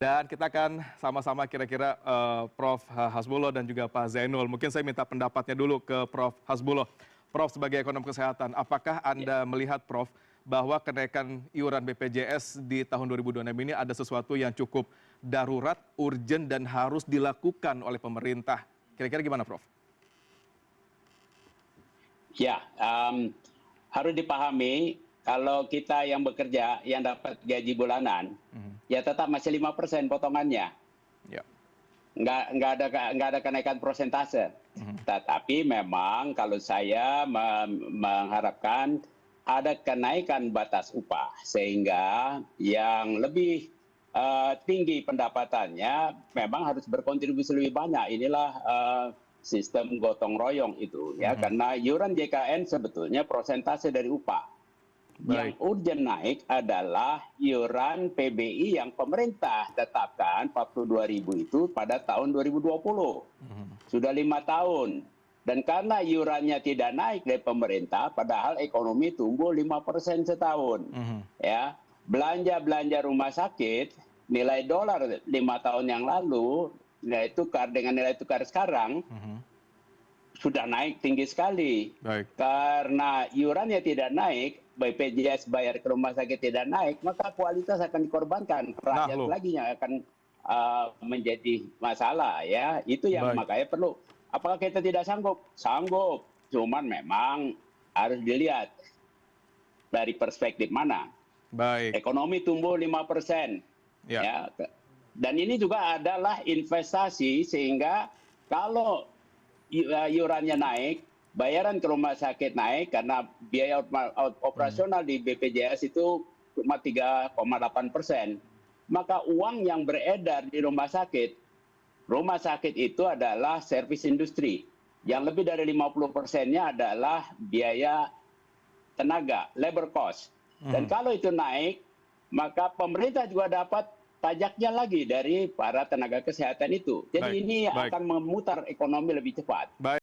Dan kita akan sama-sama kira-kira Prof. Hasbuloh dan juga Pak Zainul. Mungkin saya minta pendapatnya dulu ke Prof. Hasbuloh. Prof, sebagai ekonom kesehatan, apakah Anda melihat, Prof, bahwa kenaikan iuran BPJS di tahun 2026 ini ada sesuatu yang cukup darurat, urgent, dan harus dilakukan oleh pemerintah? Kira-kira gimana, Prof? Ya, harus dipahami kalau kita yang bekerja, yang dapat gaji bulanan, ya tetap masih 5% potongannya. Ya. Nggak ada kenaikan persentase. Tetapi memang kalau saya mengharapkan ada kenaikan batas upah sehingga yang lebih tinggi pendapatannya memang harus berkontribusi lebih banyak. Inilah sistem gotong royong itu ya, karena iuran JKN sebetulnya persentase dari upah. Yang urgent naik adalah iuran PBI yang pemerintah tetapkan 42.000 itu pada tahun 2020. Sudah 5 tahun. Dan karena iurannya tidak naik dari pemerintah, padahal ekonomi tumbuh 5% setahun. Ya, belanja rumah sakit, nilai dolar 5 tahun yang lalu, nilai tukar dengan nilai tukar sekarang, sudah naik tinggi sekali. Karena iurannya tidak naik, BPJS bayar ke rumah sakit tidak naik, maka kualitas akan dikorbankan. Rakyat lagi yang akan menjadi masalah ya. Itu yang makanya perlu. Apakah kita tidak sanggup? Sanggup. Cuman memang harus dilihat dari perspektif mana. Ekonomi tumbuh 5%. Ya. Dan ini juga adalah investasi sehingga kalau iurannya naik, bayaran ke rumah sakit naik karena biaya operasional di BPJS itu cuma 3,8%. Maka uang yang beredar di rumah sakit itu adalah servis industri. Yang lebih dari 50%-nya adalah biaya tenaga, labor cost. Dan kalau itu naik, maka pemerintah juga dapat pajaknya lagi dari para tenaga kesehatan itu. Jadi ini akan memutar ekonomi lebih cepat.